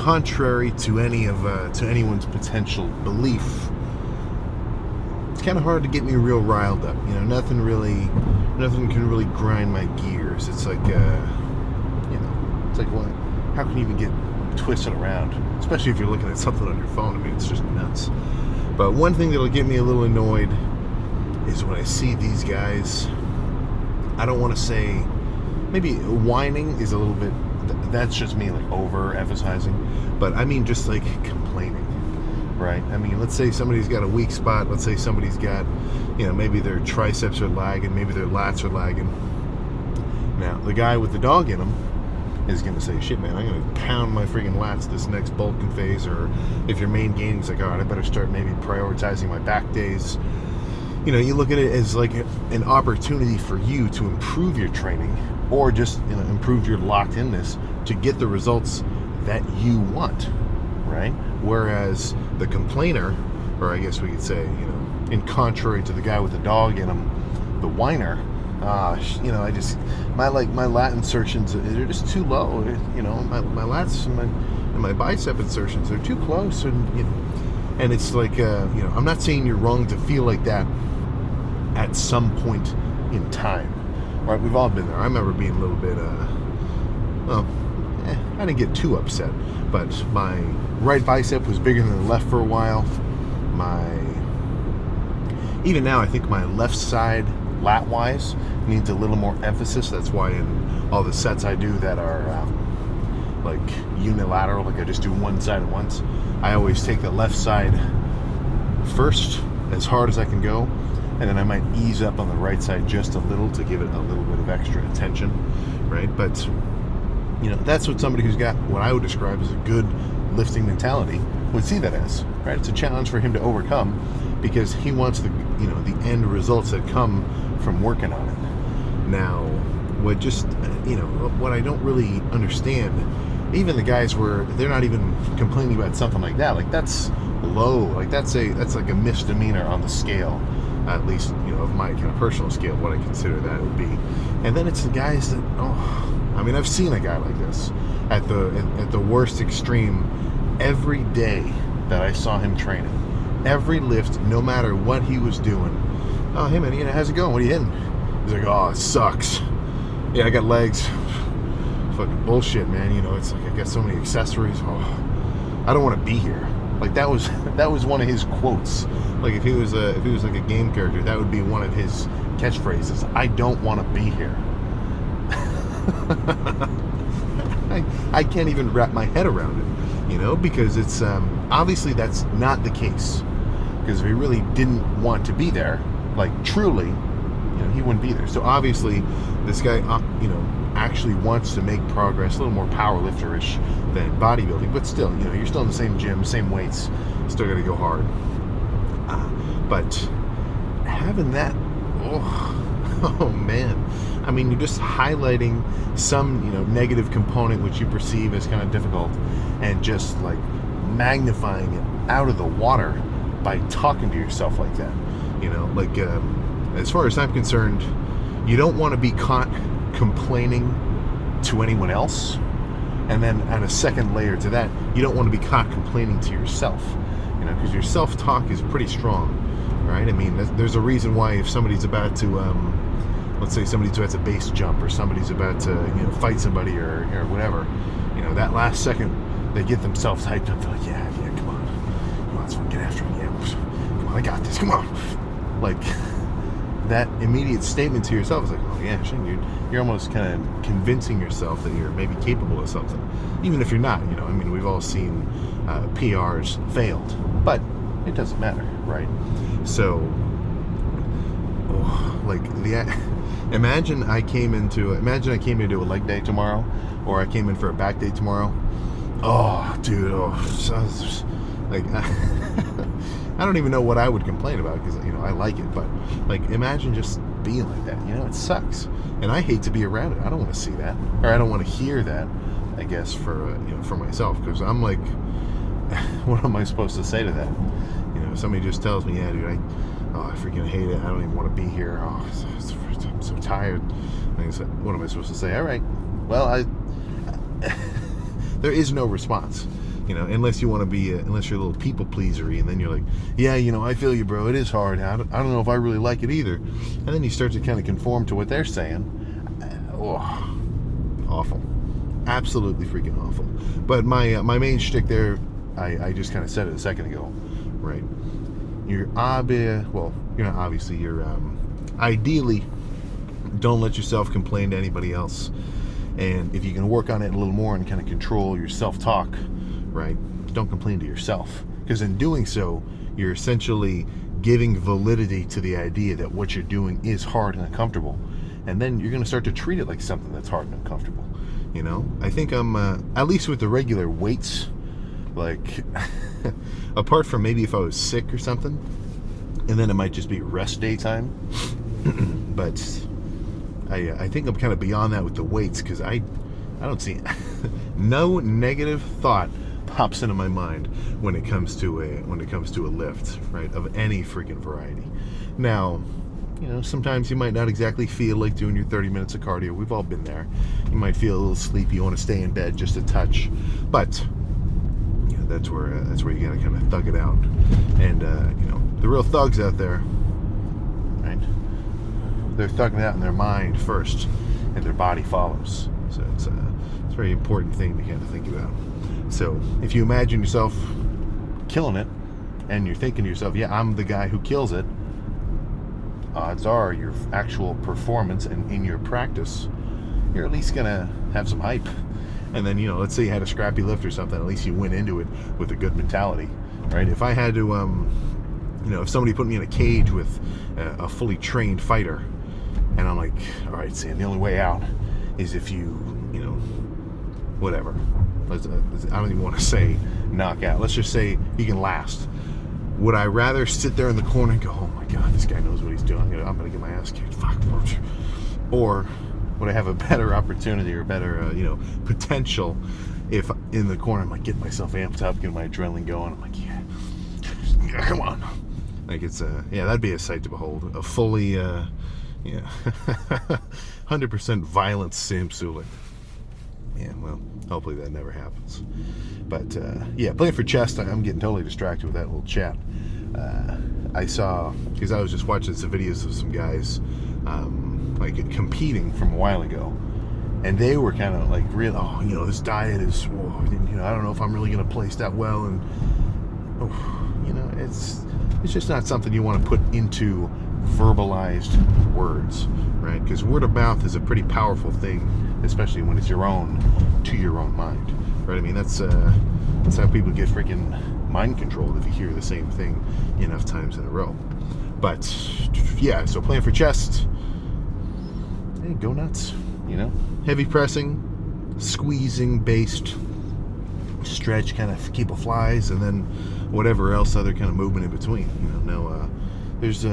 contrary to anyone's potential belief, it's kind of hard to get me real riled up. Nothing can really grind my gears. It's like, it's like, what? How can you even get twisted around? Especially if you're looking at something on your phone. I mean, it's just nuts. But one thing that'll get me a little annoyed is when I see these guys. I don't want to say, maybe whining is a little bit, that's just me like over emphasizing, but I mean just like complaining, right? I mean, let's say somebody's got a weak spot. Let's say somebody's got, maybe their triceps are lagging, maybe their lats are lagging. Now, the guy with the dog in him is going to say, shit, man, I'm going to pound my freaking lats this next bulking phase. Or if your main gain is like, all right, I better start maybe prioritizing my back days. You look at it as like an opportunity for you to improve your training, or just improve your locked-inness to get the results that you want, right? Whereas the complainer, or I guess we could say, in contrary to the guy with the dog in him, the whiner, I just my lat insertions, they're just too low. My lats and my bicep insertions, they're too close, and it's like I'm not saying you're wrong to feel like that at some point in time, right? We've all been there. I remember being a little bit I didn't get too upset, but my right bicep was bigger than the left for a while. Even now, I think my left side lat wise needs a little more emphasis. That's why in all the sets I do that are like unilateral, like I just do one side at once, I always take the left side first as hard as I can go, and then I might ease up on the right side just a little to give it a little bit of extra attention, right? But that's what somebody who's got what I would describe as a good lifting mentality would see that as, right? It's a challenge for him to overcome, because he wants the end results that come from working on it. Now, what I don't really understand, even the guys where they're not even complaining about something like that, like that's low, like that's like a misdemeanor on the scale, at least of my kind of personal scale, what I consider that would be. And then it's the guys that, I've seen a guy like this at the worst extreme. Every day that I saw him training, every lift, no matter what he was doing, oh, hey man, how's it going? What are you hitting? He's like, oh, it sucks. Yeah, I got legs. Fucking bullshit, man. It's like I got so many accessories. Oh, I don't want to be here. Like that was one of his quotes. Like if he was like a game character, that would be one of his catchphrases. I don't want to be here. I can't even wrap my head around it, because it's obviously that's not the case. Because if he really didn't want to be there, like truly, he wouldn't be there. So obviously, this guy, actually wants to make progress, a little more powerlifter-ish than bodybuilding, but still, you're still in the same gym, same weights, still got to go hard. But having that, oh man, I mean, you're just highlighting some, negative component which you perceive as kind of difficult, and just like magnifying it out of the water by talking to yourself like that. As far as I'm concerned, you don't want to be caught complaining to anyone else, and then on a second layer to that, you don't want to be caught complaining to yourself, because your self-talk is pretty strong, right? I mean, there's a reason why if somebody's about to let's say somebody's about to base jump, or somebody's about to fight somebody or whatever, that last second they get themselves hyped up. They're like, yeah, come on, let's get after it. Yeah, come on, I got this. Come on. Like that immediate statement to yourself is like, oh yeah, shit, you're almost kind of convincing yourself that you're maybe capable of something, even if you're not. We've all seen PRs failed, but it doesn't matter, right? So, imagine I came into a leg day tomorrow, or I came in for a back day tomorrow. Oh, dude, like I don't even know what I would complain about, because I like it, but like imagine just being like that. It sucks, and I hate to be around it. I don't want to see that, or I don't want to hear that, I guess, for myself, because I'm like, what am I supposed to say to that? If somebody just tells me, yeah, dude, I freaking hate it. I don't even want to be here. Oh, I'm so tired. What am I supposed to say? All right, well, there is no response. You know, unless you want to be, unless you're a little people pleasery, and then you're like, yeah, you know, I feel you, bro. It is hard. I don't know if I really like it either. And then you start to kind of conform to what they're saying. Oh, awful, absolutely freaking awful. But my main shtick there, I just kind of said it a second ago, right? You're ideally, don't let yourself complain to anybody else. And if you can work on it a little more and kind of control your self-talk, right? Don't complain to yourself. Because in doing so, you're essentially giving validity to the idea that what you're doing is hard and uncomfortable. And then you're going to start to treat it like something that's hard and uncomfortable. You know? I think I'm, at least with the regular weights, like, apart from maybe if I was sick or something, and then it might just be rest day time. But I think I'm kind of beyond that with the weights, because I don't see no negative thought pops into my mind when it comes to a lift, right, of any freaking variety. Now, you know, sometimes you might not exactly feel like doing your 30 minutes of cardio. We've all been there. You might feel a little sleepy. You want to stay in bed just a touch, but you know, that's where you gotta kind of thug it out. And you know, the real thugs out there, right? They're thugging it out in their mind first, and their body follows. So it's a very important thing to kind of think about. So if you imagine yourself killing it, and you're thinking to yourself, yeah, I'm the guy who kills it, odds are your actual performance and in your practice, you're at least gonna have some hype. And then, you know, let's say you had a scrappy lift or something, at least you went into it with a good mentality, right? If I had to, you know, if somebody put me in a cage with a fully trained fighter, and I'm like, all right, Sam, the only way out is if you know, whatever. I don't even want to say knock out. Let's just say you can last. Would I rather sit there in the corner and go, oh my God, this guy knows what he's doing. I'm going to get my ass kicked. Fuck. Or would I have a better opportunity or better, you know, potential if in the corner I'm like getting myself amped up, getting my adrenaline going. I'm like, yeah, come on. Like it's, yeah, that'd be a sight to behold. A fully, 100% violent Sam Sulek. Yeah, well, hopefully that never happens. But yeah, playing for chest, I'm getting totally distracted with that little chat. I saw, because I was just watching some videos of some guys like competing from a while ago, and they were kind of like real, oh, you know, this diet is, whoa, you know, I don't know if I'm really going to place that well, and you know, it's just not something you want to put into verbalized words, right? Because word of mouth is a pretty powerful thing, especially when it's your own, to your own mind, right? I mean, that's how people get freaking mind controlled if you hear the same thing enough times in a row. But yeah, so playing for chest, hey, go nuts, you know? Heavy pressing, squeezing based, stretch, kind of keep a flies, and then whatever else other kind of movement in between. You know, no, there's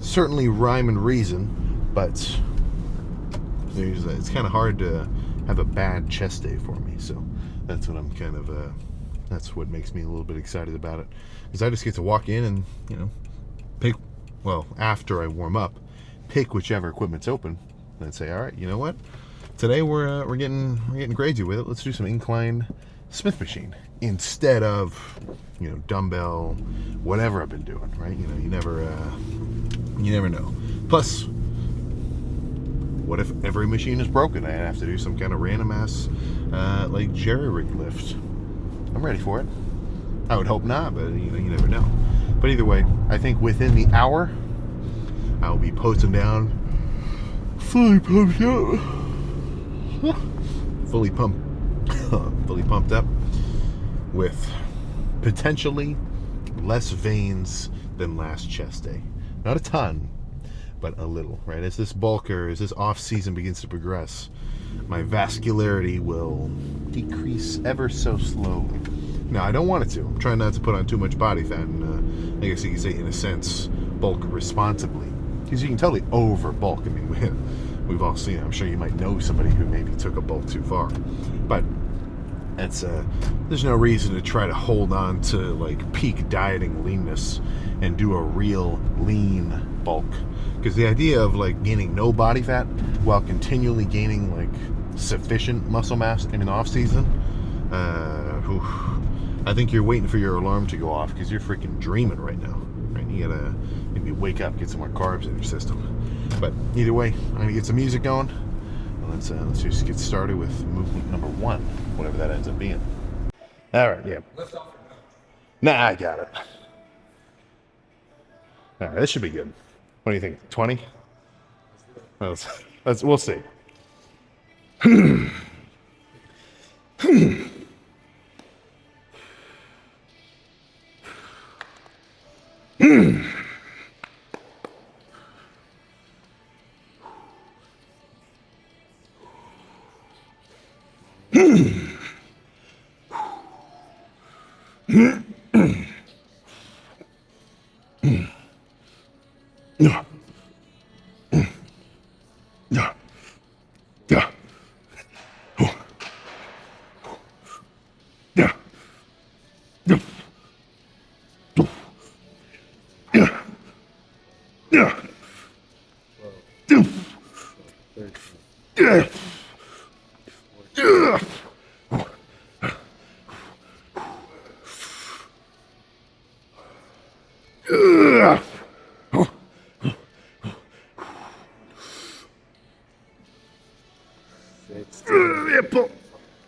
certainly rhyme and reason, but it's kind of hard to have a bad chest day for me. So that's what I'm kind of that's what makes me a little bit excited about it, because I just get to walk in and, you know, pick, well, after I warm up, pick whichever equipment's open and say, all right, you know what, today we're getting crazy with it. Let's do some incline Smith machine instead of, you know, dumbbell, whatever I've been doing, right? You know, you never know. Plus, what if every machine is broken? I have to do some kind of random ass like jerry rig lift. I'm ready for it. I would hope not, but you know, you never know. But either way, I think within the hour I'll be posting down fully pumped up, fully pumped up with potentially less veins than last chest day. Not a ton, but a little, right? As this bulker, as this off season begins to progress, my vascularity will decrease ever so slowly. Now, I don't want it to. I'm trying not to put on too much body fat, and I guess you could say, in a sense, bulk responsibly, because you can totally over bulk. I mean, we've all seen it. I'm sure you might know somebody who maybe took a bulk too far, but it's there's no reason to try to hold on to like peak dieting leanness and do a real lean bulk, because the idea of like gaining no body fat while continually gaining like sufficient muscle mass in an off season, I think you're waiting for your alarm to go off because you're freaking dreaming right now. Right? You gotta maybe wake up, get some more carbs in your system. But either way, I'm gonna get some music going. Let's just get started with movement number 1, whatever that ends up being. All right, yeah. Nah, I got it. All right, this should be good. What do you think? 20? We'll see.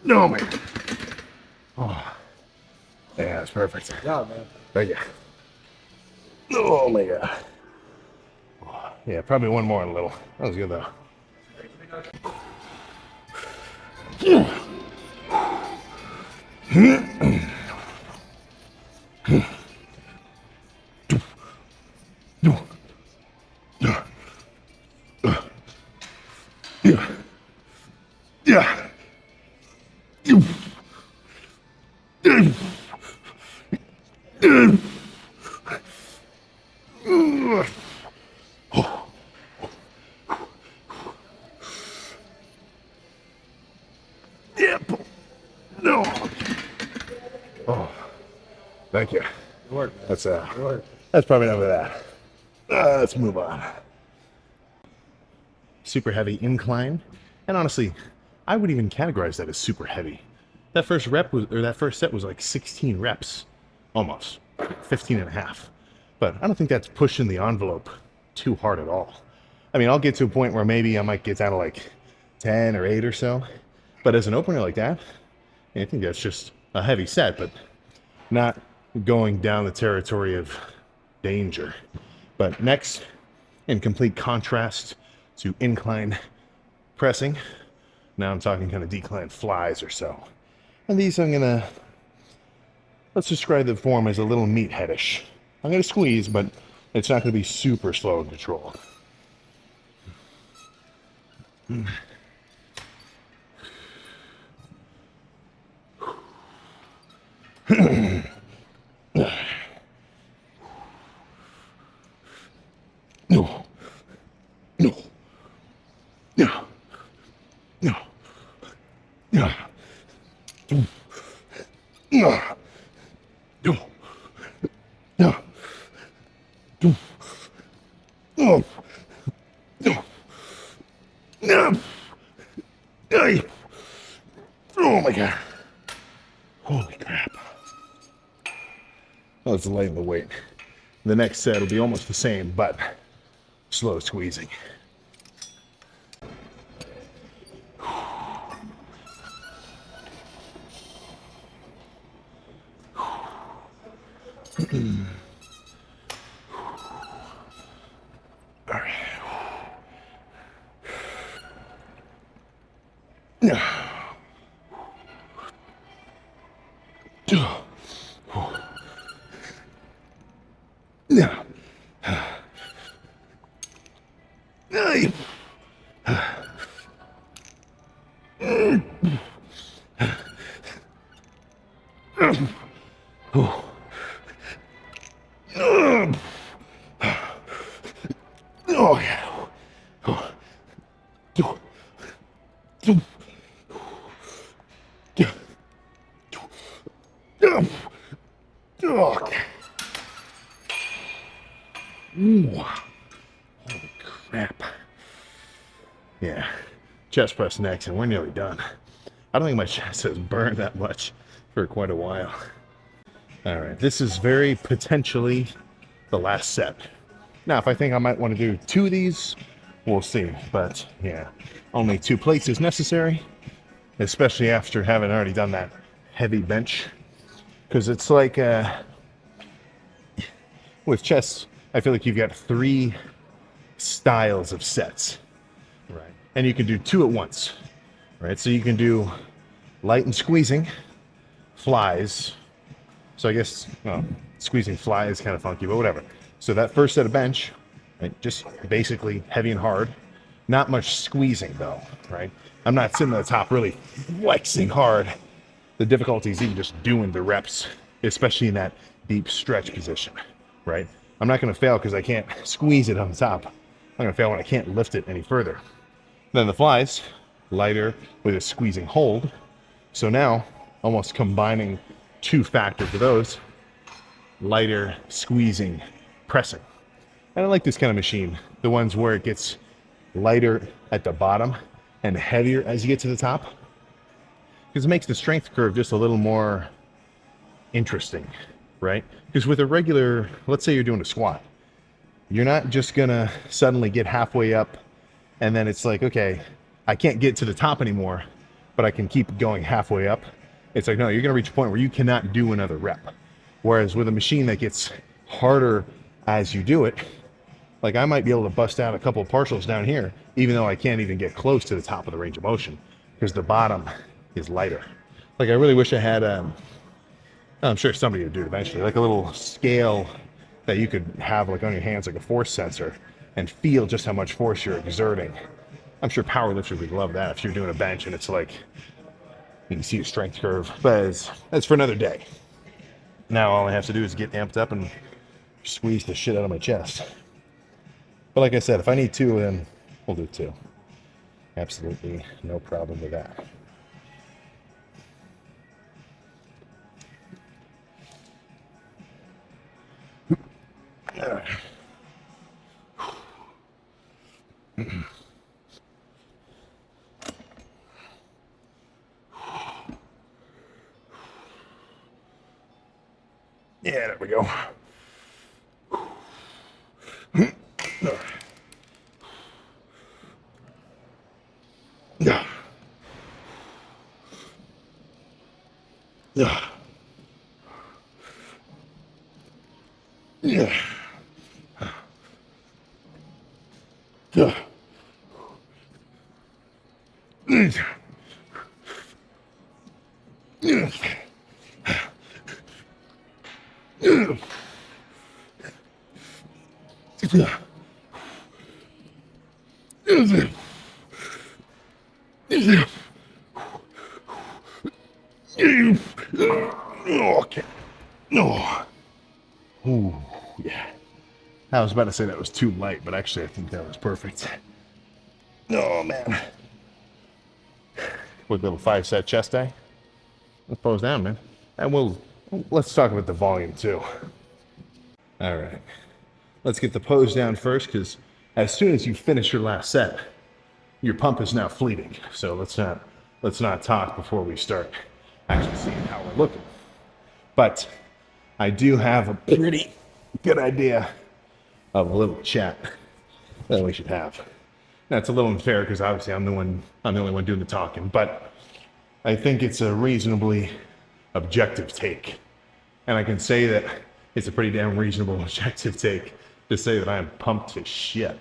No, man. Oh. Yeah, that's perfect. Yeah, man. Thank you. Oh my god. Yeah, probably one more in a little. That was good though. No. Oh, thank you. Good work, man. Good work. That's probably enough of that. Let's move on. Super heavy incline, and honestly, I would even categorize that as super heavy. That first set was like 16 reps, almost 15 and a half. But I don't think that's pushing the envelope too hard at all. I mean, I'll get to a point where maybe I might get down to like 10 or 8 or so. But as an opener like that, I think that's just a heavy set, but not going down the territory of danger. But next, in complete contrast to incline pressing, now I'm talking kind of decline flies or so. And these let's describe the form as a little meatheadish. I'm gonna squeeze, but it's not gonna be super slow and controlled. No. No. No. No. No. No. No. No. No. No. No. Oh my god. Holy crap. Oh, it's lighten the weight. The next set will be almost the same, but slow squeezing. All right. Oh yeah. Holy crap. Yeah. Chest press next, and we're nearly done. I don't think my chest has burned that much for quite a while. All right, this is very potentially the last set. Now, if I think I might want to do 2 of these, we'll see. But yeah, only 2 plates is necessary, especially after having already done that heavy bench. Because it's like with chess, I feel like you've got 3 styles of sets, right? And you can do 2 at once, right? So you can do light and squeezing, flies. So I guess, well, squeezing fly is kind of funky, but whatever. So that first set of bench, right, just basically heavy and hard. Not much squeezing though, right? I'm not sitting at the top really flexing hard. The difficulty is even just doing the reps, especially in that deep stretch position, right? I'm not going to fail because I can't squeeze it on the top. I'm going to fail when I can't lift it any further. Then the flies, lighter with a squeezing hold. So now, almost combining 2 factors of those, lighter, squeezing, pressing. And I like this kind of machine, the ones where it gets lighter at the bottom and heavier as you get to the top, because it makes the strength curve just a little more interesting, right? Because with a regular, let's say you're doing a squat, you're not just gonna suddenly get halfway up and then it's like, okay, I can't get to the top anymore, but I can keep going halfway up. It's like, no, you're gonna reach a point where you cannot do another rep. Whereas with a machine that gets harder as you do it, like I might be able to bust out a couple of partials down here, even though I can't even get close to the top of the range of motion because the bottom is lighter. Like I really wish I had, I'm sure somebody would do it eventually, like a little scale that you could have like on your hands, like a force sensor, and feel just how much force you're exerting. I'm sure powerlifters would love that if you're doing a bench and it's like, you can see your strength curve, but that's for another day. Now all I have to do is get amped up and squeeze the shit out of my chest. But like I said, if I need 2 of them, we'll do 2. Absolutely no problem with that. Yeah, there we go. Yeah. Yeah. Yeah. Yeah. Okay. No. Ooh, yeah. I was about to say that was too light, but actually I think that was perfect. Oh, man. Quick little 5-set chest day. Let's pose down, man. And let's talk about the volume, too. All right. Let's get the pose down first, because as soon as you finish your last set, your pump is now fleeting. So let's not talk before we start actually seeing how we're looking. But I do have a pretty good idea of a little chat that we should have. That's a little unfair because obviously I'm the only one doing the talking, but I think it's a reasonably objective take. And I can say that it's a pretty damn reasonable objective take to say that I am pumped to shit.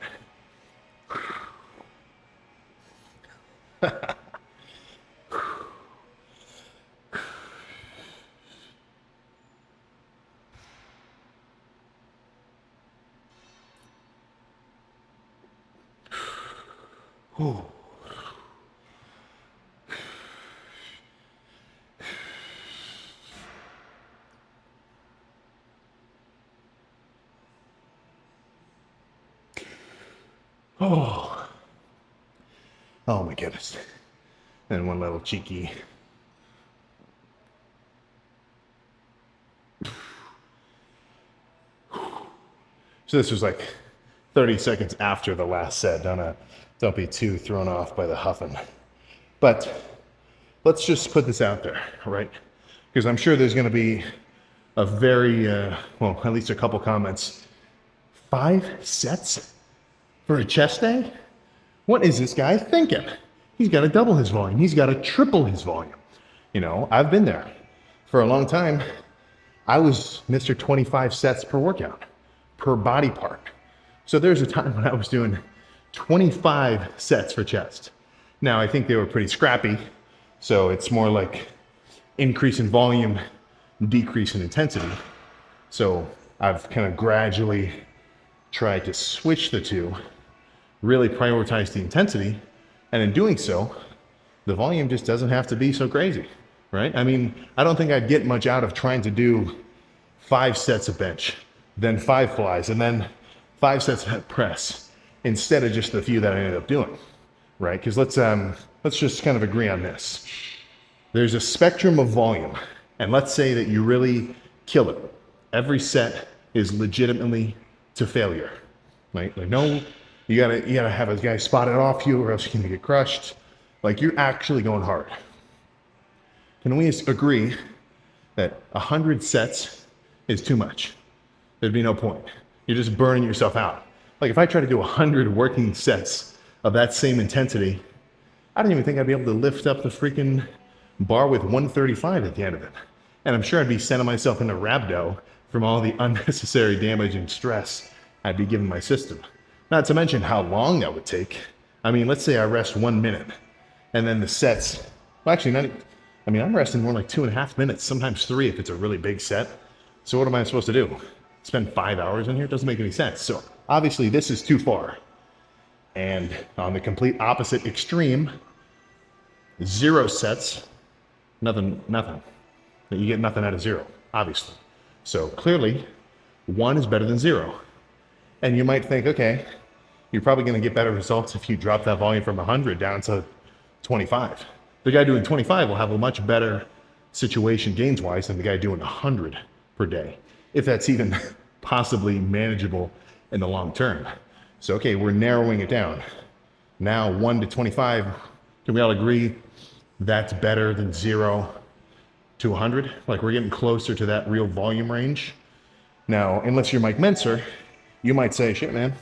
Oh. Oh my goodness. And one little cheeky. So this was like 30 seconds after the last set. Don't be too thrown off by the huffing. But let's just put this out there, right? Because I'm sure there's going to be a very, well, at least a couple comments. 5 sets for a chest day? What is this guy thinking? He's got to double his volume. He's got to triple his volume. You know, I've been there. For a long time, I was Mr. 25 sets per workout, per body part. So there's a time when I was doing 25 sets for chest. Now, I think they were pretty scrappy, so it's more like increase in volume, decrease in intensity. So I've kind of gradually tried to switch the two, really prioritize the intensity, and in doing so, the volume just doesn't have to be so crazy, right? I mean, I don't think I'd get much out of trying to do 5 sets of bench, then 5 flies, and then 5 sets of press, instead of just the few that I ended up doing, right? Because let's just kind of agree on this. There's a spectrum of volume, and let's say that you really kill it. Every set is legitimately to failure, right? Like, no, you gotta have a guy spot it off you, or else you're gonna get crushed. Like, you're actually going hard. Can we agree that 100 sets is too much? There'd be no point. You're just burning yourself out. Like, if I try to do 100 working sets of that same intensity, I don't even think I'd be able to lift up the freaking bar with 135 at the end of it. And I'm sure I'd be sending myself into rhabdo from all the unnecessary damage and stress I'd be giving my system. Not to mention how long that would take. I mean, let's say I rest 1 minute, and then the sets, well, actually, I'm resting more like 2.5 minutes, sometimes 3 if it's a really big set. So what am I supposed to do? Spend 5 hours in here? It doesn't make any sense. So obviously this is too far. And on the complete opposite extreme, 0 sets, nothing. You get nothing out of 0, obviously. So clearly, 1 is better than 0. And you might think, okay, you're probably going to get better results if you drop that volume from 100 down to 25. The guy doing 25 will have a much better situation gains-wise than the guy doing 100 per day, if that's even possibly manageable in the long term. So, okay, we're narrowing it down. Now, 1 to 25, can we all agree that's better than 0 to 100? Like, we're getting closer to that real volume range. Now, unless you're Mike Mentzer, you might say, shit, man,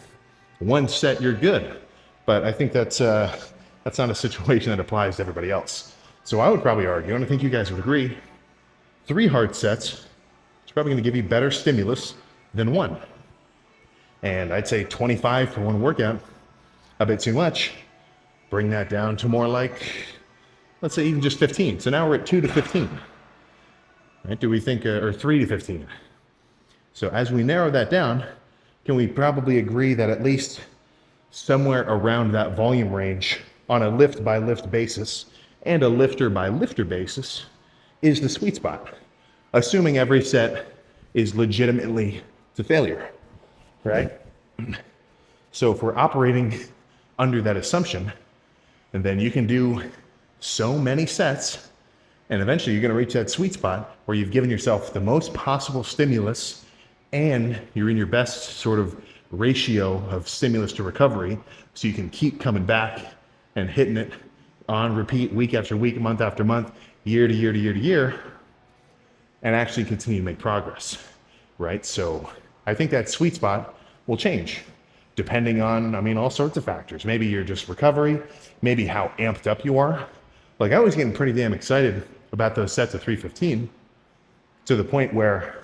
1 set, you're good. But I think that's not a situation that applies to everybody else. So I would probably argue, and I think you guys would agree, 3 hard sets is probably going to give you better stimulus than 1. And I'd say 25 for 1 workout, a bit too much. Bring that down to more like, let's say even just 15. So now we're at 2 to 15. Right? Do we think, or 3 to 15? So as we narrow that down, can we probably agree that at least somewhere around that volume range on a lift by lift basis and a lifter by lifter basis is the sweet spot, assuming every set is legitimately to failure, right? So if we're operating under that assumption, and then you can do so many sets, and eventually you're going to reach that sweet spot where you've given yourself the most possible stimulus and you're in your best sort of ratio of stimulus to recovery, so you can keep coming back and hitting it on repeat week after week, month after month, year to year to year to year, and actually continue to make progress, right? So I think that sweet spot will change depending on, all sorts of factors. Maybe you're just recovery, maybe how amped up you are. Like, I was getting pretty damn excited about those sets of 315 to the point where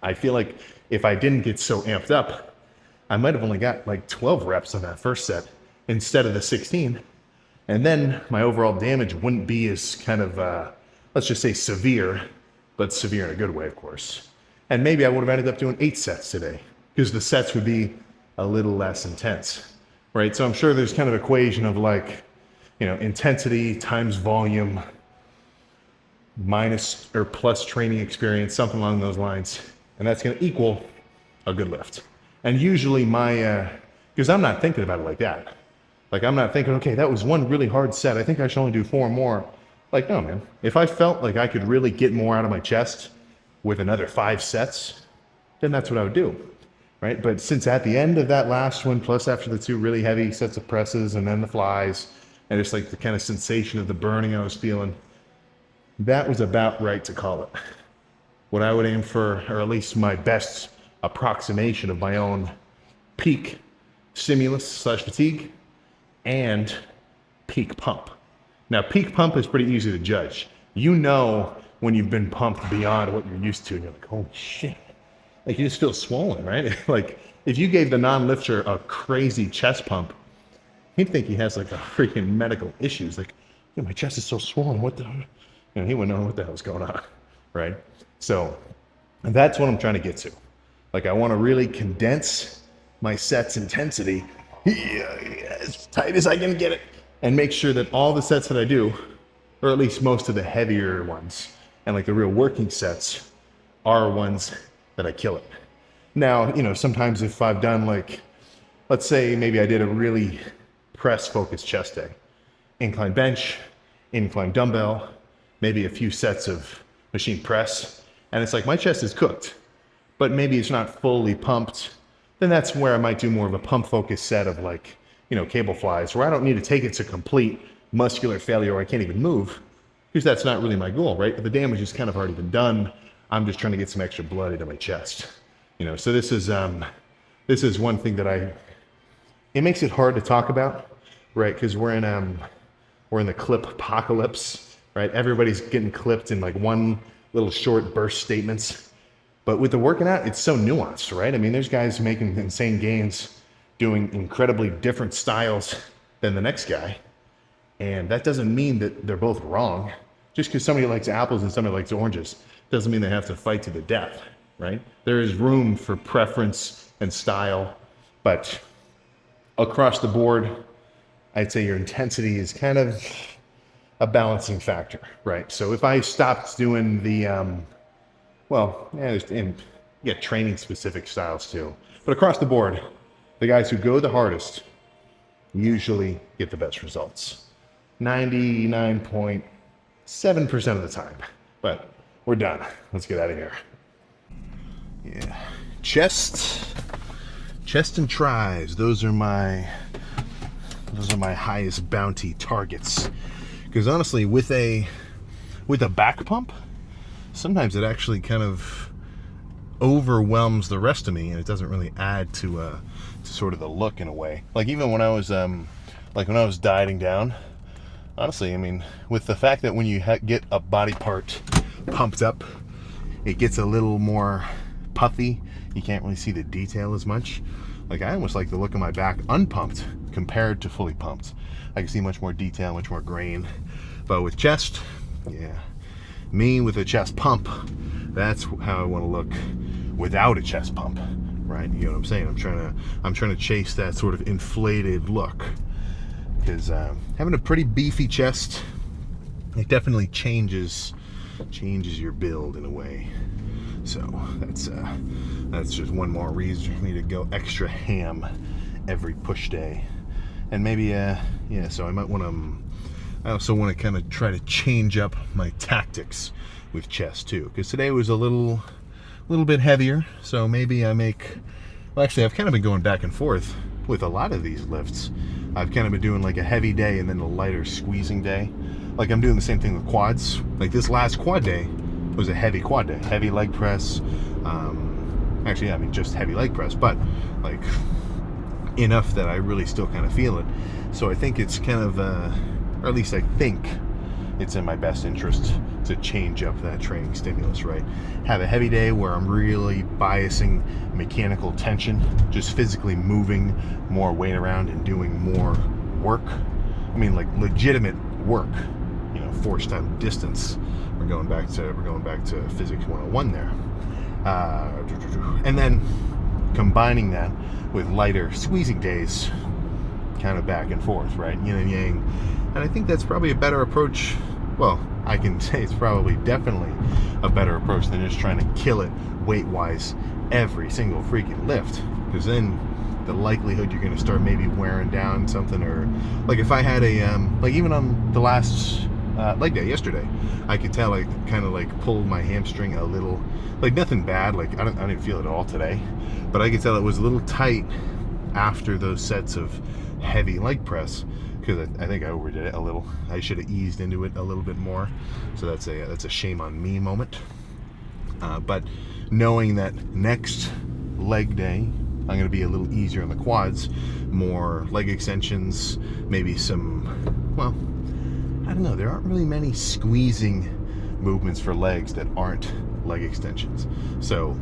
I feel like if I didn't get so amped up, I might have only got like 12 reps on that first set instead of the 16. And then my overall damage wouldn't be as kind of, let's just say severe, but severe in a good way, of course. And maybe I would have ended up doing 8 sets today because the sets would be a little less intense, right? So I'm sure there's kind of equation of like, intensity times volume minus or plus training experience, something along those lines. And that's going to equal a good lift. And usually because I'm not thinking about it like that. Like, I'm not thinking, okay, that was 1 really hard set. I think I should only do 4 more. Like, no, man. If I felt like I could really get more out of my chest with another 5 sets, then that's what I would do, right? But since at the end of that last one, plus after the 2 really heavy sets of presses and then the flies, and just like the kind of sensation of the burning I was feeling, that was about right to call it. what I would aim for, or at least my best approximation of my own peak stimulus slash fatigue and peak pump. Now, peak pump is pretty easy to judge. You know when you've been pumped beyond what you're used to, and you're like, holy shit. Like, you just feel swollen, right? Like, if you gave the non-lifter a crazy chest pump, he'd think he has like a freaking medical issues. Like, my chest is so swollen. What the? He wouldn't know what the hell's going on, right? So that's what I'm trying to get to. Like, I want to really condense my sets intensity as tight as I can get it, and make sure that all the sets that I do, or at least most of the heavier ones, and like the real working sets, are ones that I kill it. Now, sometimes if I've done like, let's say maybe I did a really press-focused chest day, incline bench, incline dumbbell, maybe a few sets of machine press, and it's like my chest is cooked, but maybe it's not fully pumped, then that's where I might do more of a pump-focused set of like, cable flies, where I don't need to take it to complete muscular failure or I can't even move, because that's not really my goal, right? The damage has kind of already been done. I'm just trying to get some extra blood into my chest. So this is one thing that it makes it hard to talk about, right? Because we're in the clip apocalypse, right? Everybody's getting clipped in like one little short burst statements. But with the working out, it's so nuanced, right? I mean, there's guys making insane gains, doing incredibly different styles than the next guy. And that doesn't mean that they're both wrong. Just because somebody likes apples and somebody likes oranges doesn't mean they have to fight to the death, right? There is room for preference and style, but across the board, I'd say your intensity is kind of a balancing factor, right? So if I stopped doing the, training specific styles too, but across the board, the guys who go the hardest usually get the best results. 99.7% of the time. But we're done. Let's get out of here. Yeah. Chest and tries. Those are my highest bounty targets. Because honestly, with a back pump, sometimes it actually kind of overwhelms the rest of me, and it doesn't really add to sort of the look in a way. Like even when I was dieting down, honestly, I mean, with the fact that when you get a body part pumped up, it gets a little more puffy. You can't really see the detail as much. Like I almost like the look of my back unpumped compared to fully pumped. I can see much more detail, much more grain. But with chest, yeah, me with a chest pump, that's how I want to look without a chest pump, right? You know what I'm saying? I'm trying to chase that sort of inflated look, because having a pretty beefy chest, it definitely changes your build in a way. So that's just one more reason for me to go extra ham every push day. And maybe so I also want to kind of try to change up my tactics with chest too, because today was a little bit heavier. So maybe I've kind of been going back and forth with a lot of these lifts. I've kind of been doing like a heavy day and then a lighter squeezing day. Like I'm doing the same thing with quads. Like this last quad day was a heavy quad day, heavy leg press. Just heavy leg press, but like enough that I really still kind of feel it. So I think it's kind of, or at least I think it's in my best interest to change up that training stimulus, right? Have a heavy day where I'm really biasing mechanical tension, just physically moving more weight around and doing more work. I mean, like legitimate work, force time distance. We're going back to physics 101 there. And then combining that with lighter squeezing days, kind of back and forth, right? Yin and yang. And I think that's probably a better approach. Well, I can say it's probably definitely a better approach than just trying to kill it weight-wise every single freaking lift. Because then the likelihood you're going to start maybe wearing down something, or like if I had even on the last leg day yesterday, I could tell I kind of like pulled my hamstring a little, like nothing bad, like I didn't feel it at all today, but I could tell it was a little tight after those sets of heavy leg press, because I think I overdid it a little. I should have eased into it a little bit more. So that's a shame on me moment. But knowing that next leg day, I'm going to be a little easier on the quads, more leg extensions, maybe some, well, I don't know, there aren't really many squeezing movements for legs that aren't leg extensions. So,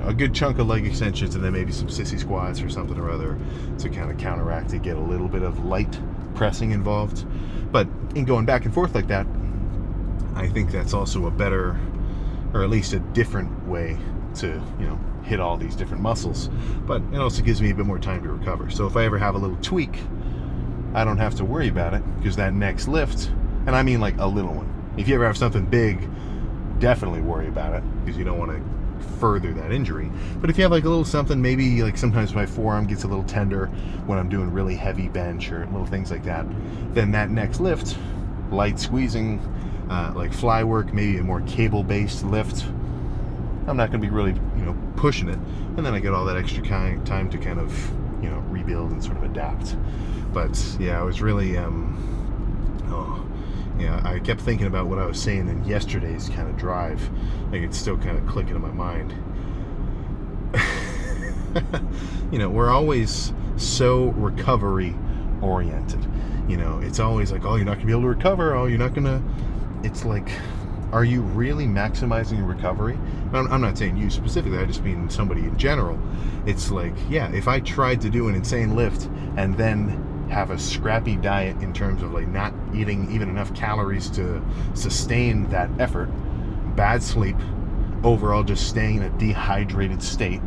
a good chunk of leg extensions and then maybe some sissy squats or something or other to kind of counteract to get a little bit of light pressing involved. But in going back and forth like that, I think that's also a better, or at least a different way to, hit all these different muscles. But it also gives me a bit more time to recover. So if I ever have a little tweak, I don't have to worry about it, because that next lift, and I mean like a little one. If you ever have something big, definitely worry about it, because you don't want to further that injury. But if you have like a little something, maybe like sometimes my forearm gets a little tender when I'm doing really heavy bench or little things like that, then that next lift, light squeezing, like fly work, maybe a more cable-based lift, I'm not going to be really, pushing it. And then I get all that extra time to kind of, rebuild and sort of adapt. But yeah, I was really, I kept thinking about what I was saying in yesterday's kind of drive. Like, it's still kind of clicking in my mind. We're always so recovery oriented. It's always like, oh, you're not going to be able to recover. Oh, you're not going to... It's like, are you really maximizing your recovery? I'm not saying you specifically, I just mean somebody in general. It's like, yeah, if I tried to do an insane lift and then have a scrappy diet in terms of like not eating even enough calories to sustain that effort, bad sleep, overall just staying in a dehydrated state,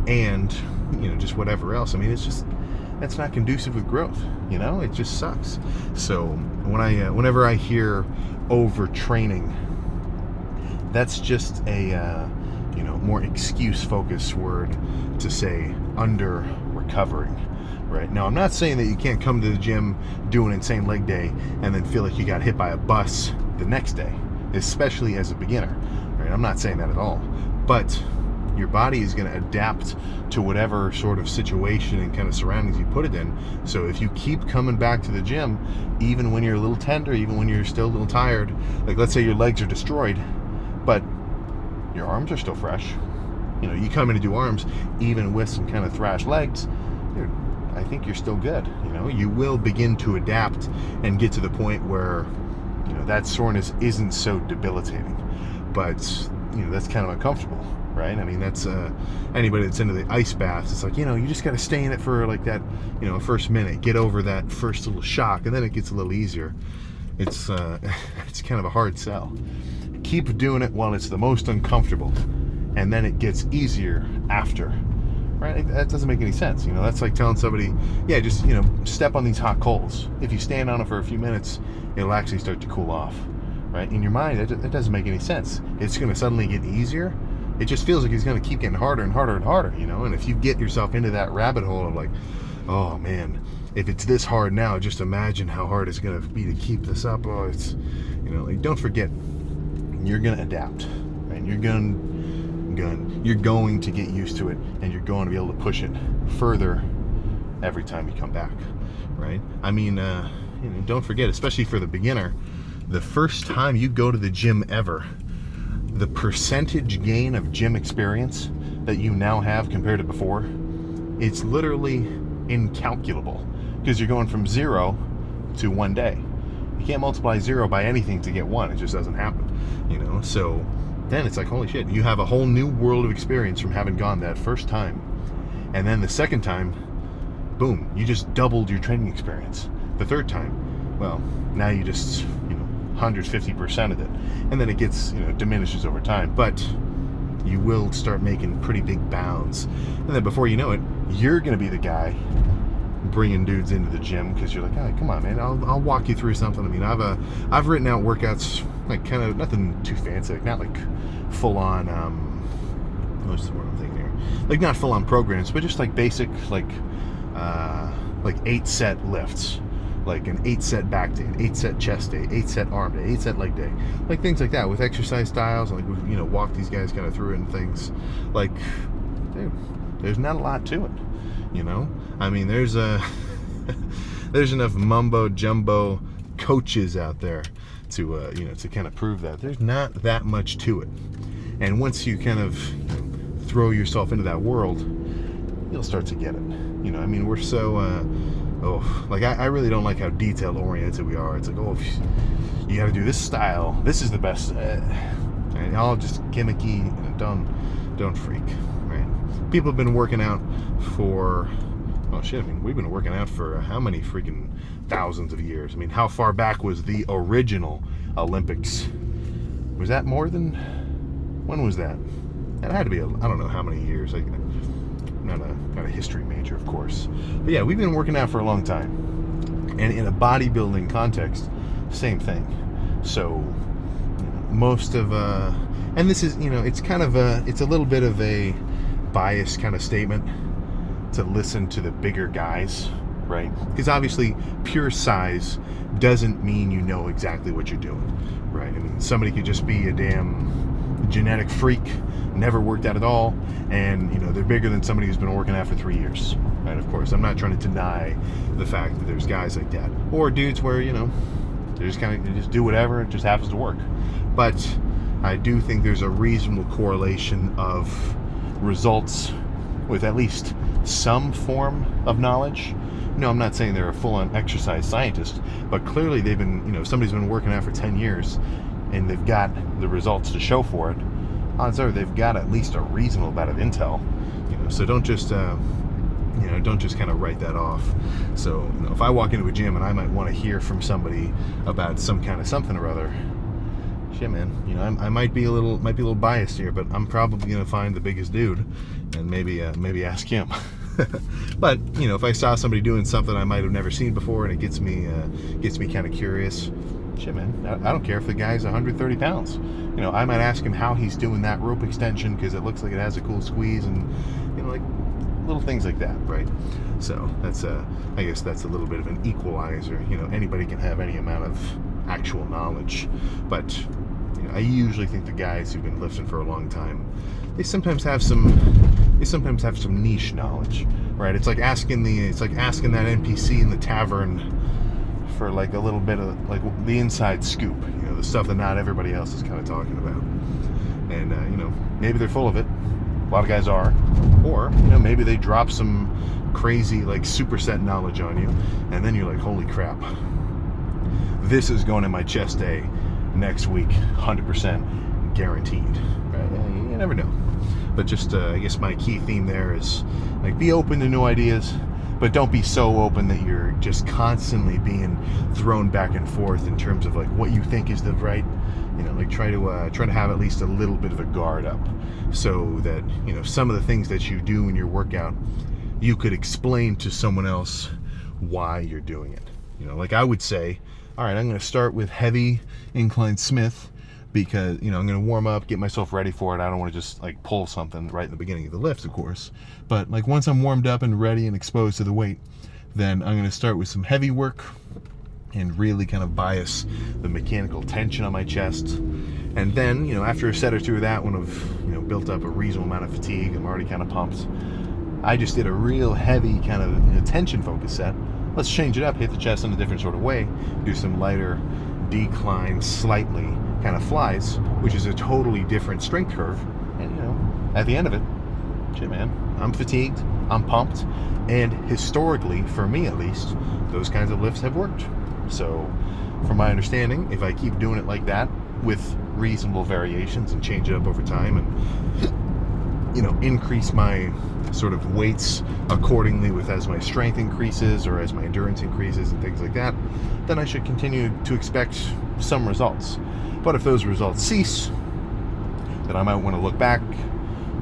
and just whatever else, I mean, it's just, that's not conducive with growth. It just sucks. So whenever I hear overtraining, that's just a more excuse focused word to say under recovering. Right? Now, I'm not saying that you can't come to the gym, do an insane leg day, and then feel like you got hit by a bus the next day, especially as a beginner. Right? I'm not saying that at all. But your body is going to adapt to whatever sort of situation and kind of surroundings you put it in. So if you keep coming back to the gym, even when you're a little tender, even when you're still a little tired, like let's say your legs are destroyed, but your arms are still fresh. You come in to do arms, even with some kind of thrashed legs, dude, I think you're still good. You will begin to adapt and get to the point where, that soreness isn't so debilitating. But, that's kind of uncomfortable, right? I mean, that's anybody that's into the ice baths, it's like, you just got to stay in it for like that, first minute, get over that first little shock, and then it gets a little easier. It's it's kind of a hard sell. Keep doing it while it's the most uncomfortable, and then it gets easier after. Right? That doesn't make any sense. That's like telling somebody, yeah, just, step on these hot coals. If you stand on it for a few minutes, it'll actually start to cool off. Right? In your mind, it doesn't make any sense. It's going to suddenly get easier. It just feels like it's going to keep getting harder and harder and harder, And if you get yourself into that rabbit hole of like, oh man, if it's this hard now, just imagine how hard it's going to be to keep this up. Oh, it's, like, don't forget, you're going to adapt. Right? You're going to get used to it, and you're going to be able to push it further every time you come back, right? I mean, don't forget, especially for the beginner, the first time you go to the gym ever, the percentage gain of gym experience that you now have compared to before, it's literally incalculable, because you're going from 0 to 1 day. You can't multiply 0 by anything to get 1. It just doesn't happen, So then it's like, holy shit, you have a whole new world of experience from having gone that first time. And then the second time, boom, you just doubled your training experience. The third time, well, now you just, 150% of it. And then it gets, diminishes over time. But you will start making pretty big bounds. And then before you know it, you're going to be the guy bringing dudes into the gym, because you're like, oh, come on, man, I'll walk you through something. I mean, I've written out workouts, like kind of nothing too fancy, like not like full on, what's the word I'm thinking here? Like not full on programs, but just like basic, like 8 set lifts, like an 8 set back day, an 8 set chest day, 8 set arm day, 8 set leg day, like things like that with exercise styles, and like, walk these guys kind of through it and things. Like, dude, there's not a lot to it. I mean, there's enough mumbo jumbo coaches out there to to kind of prove that there's not that much to it. And once you kind of throw yourself into that world, you'll start to get it. You know, I mean, we're so, I really don't like how detail oriented we are. It's like, oh, you got to do this style. This is the best. And all just gimmicky. Don't freak, right? People have been working out for, oh shit, I mean, we've been working out for how many freaking thousands of years? I mean, how far back was the original Olympics? Was that more than, when was that? It had to be, I don't know how many years. Like, not a history major, of course. But yeah, we've been working out for a long time. And in a bodybuilding context, same thing. So, most of, and this is, it's kind of it's a little bit of a biased kind of statement to listen to the bigger guys, right? Because obviously, pure size doesn't mean you know exactly what you're doing, right? I mean, somebody could just be a damn genetic freak, never worked out at all, and they're bigger than somebody who's been working out for 3 years, right? Of course, I'm not trying to deny the fact that there's guys like that, or dudes where they just do whatever, it just happens to work. But I do think there's a reasonable correlation of results with at least some form of knowledge. No, I'm not saying they're a full-on exercise scientist, but clearly they've been, somebody's been working out for 10 years and they've got the results to show for it. Odds are they've got at least a reasonable amount of intel, so don't just kind of write that off. So, if I walk into a gym and I might want to hear from somebody about some kind of something or other, shit, man, I might be a little biased here, but I'm probably gonna find the biggest dude and maybe ask him. But if I saw somebody doing something I might have never seen before and it gets me kind of curious, shit, man, I don't care if the guy's 130 pounds. I might ask him how he's doing that rope extension because it looks like it has a cool squeeze, and like little things like that, right? So that's I guess that's a little bit of an equalizer. Anybody can have any amount of actual knowledge, but I usually think the guys who've been lifting for a long time, they sometimes have some niche knowledge, right? It's like asking that NPC in the tavern for like a little bit of like the inside scoop, the stuff that not everybody else is kind of talking about. And maybe they're full of it. A lot of guys are, or maybe they drop some crazy like superset knowledge on you, and then you're like, holy crap, this is going in my chest day next week, 100% guaranteed. Right? You never know. But just I guess my key theme there is like, be open to new ideas, but don't be so open that you're just constantly being thrown back and forth in terms of like what you think is the right. Like try to have at least a little bit of a guard up, so that some of the things that you do in your workout, you could explain to someone else why you're doing it. Like I would say, all right, I'm going to start with heavy incline Smith because I'm going to warm up, get myself ready for it. I don't want to just like pull something right in the beginning of the lift, of course. But like once I'm warmed up and ready and exposed to the weight, then I'm going to start with some heavy work and really kind of bias the mechanical tension on my chest. And then, after a set or two of that, when I've, built up a reasonable amount of fatigue, I'm already kind of pumped, I just did a real heavy kind of tension focus set. Let's change it up, hit the chest in a different sort of way, do some lighter decline, slightly kind of flies, which is a totally different strength curve. And, at the end of it, shit, man, I'm fatigued, I'm pumped, and historically, for me at least, those kinds of lifts have worked. So, from my understanding, if I keep doing it like that with reasonable variations and change it up over time and, increase my sort of weights accordingly with as my strength increases or as my endurance increases and things like that, then I should continue to expect some results. But if those results cease, then I might want to look back,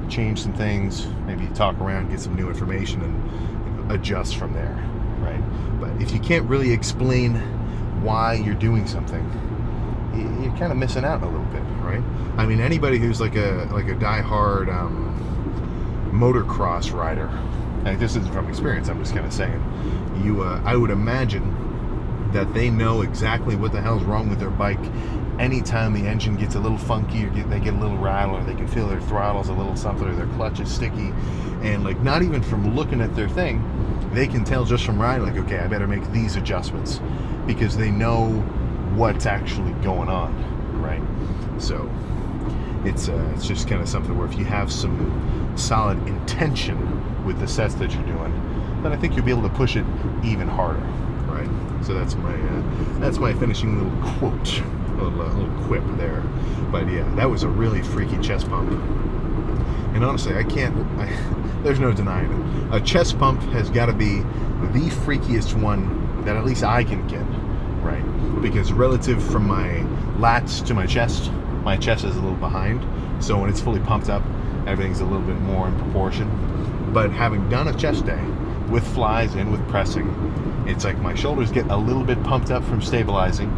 change some things, maybe talk around, get some new information, and adjust from there, right? But if you can't really explain why you're doing something, you're kind of missing out a little bit, right? I mean, anybody who's like a die-hard motocross rider, and this isn't from experience, I'm just kind of saying, I would imagine that they know exactly what the hell's wrong with their bike anytime the engine gets a little funky or they get a little rattle, or they can feel their throttle's a little something, or their clutch is sticky, and like not even from looking at their thing, they can tell just from riding, like, okay, I better make these adjustments, because they know what's actually going on, right? So it's just kind of something where if you have some solid intention with the sets that you're doing, then I think you'll be able to push it even harder, right? So that's my finishing little quote, a little quip there. But yeah, that was a really freaky chest pump. And honestly, there's no denying it. A chest pump has got to be the freakiest one that at least I can get, right? Because relative from my lats to my chest is a little behind. So when it's fully pumped up, everything's a little bit more in proportion. But having done a chest day with flies and with pressing, it's like my shoulders get a little bit pumped up from stabilizing.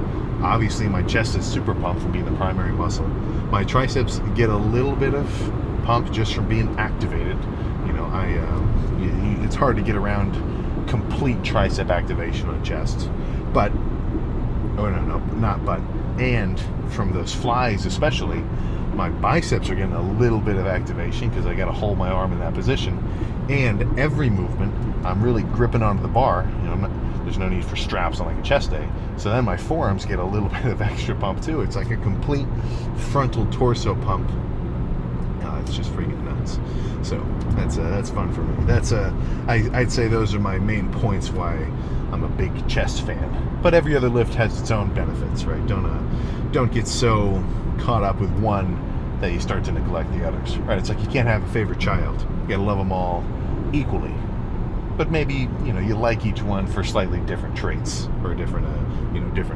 Obviously, my chest is super pumped from being the primary muscle. My triceps get a little bit of pump just from being activated. You know, it's hard to get around complete tricep activation on chest. But, and from those flies especially, my biceps are getting a little bit of activation because I got to hold my arm in that position. And every movement, I'm really gripping onto the bar. You know, there's no need for straps on like a chest day. So then my forearms get a little bit of extra pump too. It's like a complete frontal torso pump. It's just freaking nuts. So that's fun for me. I'd say those are my main points why I'm a big chest fan. But every other lift has its own benefits, right? Don't get so caught up with one that you start to neglect the others, right? It's like you can't have a favorite child. You gotta love them all equally. But maybe, you know, you like each one for slightly different traits or different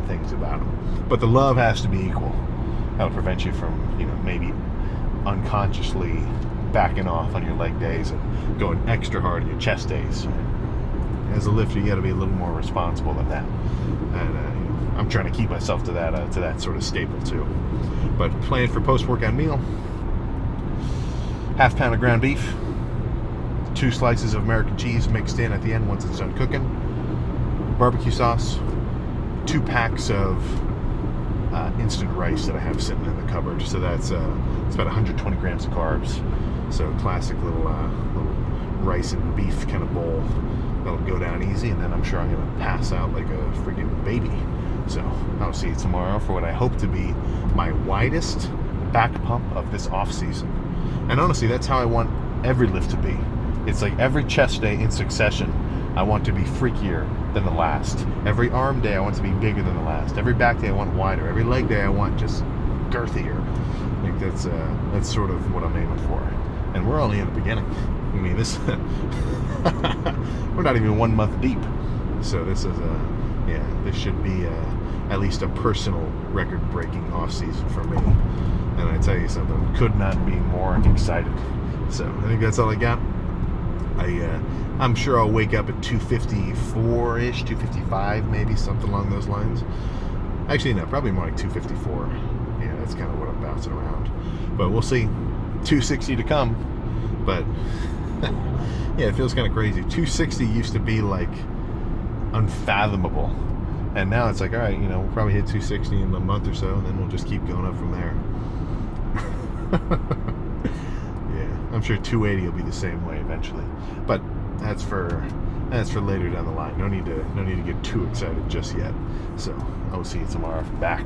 things about them. But the love has to be equal. That'll prevent you from, you know, maybe unconsciously backing off on your leg days and going extra hard on your chest days. As a lifter, you got to be a little more responsible than that. And I'm trying to keep myself to that sort of staple too. But plan for post-workout meal: half pound of ground beef, 2 slices of American cheese mixed in at the end once it's done cooking, barbecue sauce, 2 packs of instant rice that I have sitting in the cupboard. So that's it's about 120 grams of carbs. So classic little rice and beef kind of bowl that'll go down easy, and then I'm sure I'm gonna pass out like a freaking baby. So I'll see you tomorrow for what I hope to be my widest back pump of this off season. And honestly, that's how I want every lift to be. It's like every chest day in succession, I want to be freakier than the last. Every arm day, I want to be bigger than the last. Every back day, I want wider. Every leg day, I want just girthier. I think that's sort of what I'm aiming for. And we're only in the beginning. I mean, this we're not even 1 month deep. So this is this should be at least a personal record-breaking off season for me. And I tell you something, could not be more excited. So I think that's all I got. I'm sure I'll wake up at 254-ish, 255 maybe, something along those lines. Actually, no, probably more like 254. Yeah, that's kind of what I'm bouncing around. But we'll see. 260 to come. But yeah, it feels kind of crazy. 260 used to be like unfathomable. And now it's like, all right, you know, we'll probably hit 260 in a month or so, and then we'll just keep going up from there. Yeah, I'm sure 280 will be the same way eventually. But that's for later down the line. No need to get too excited just yet. So I will see you tomorrow back.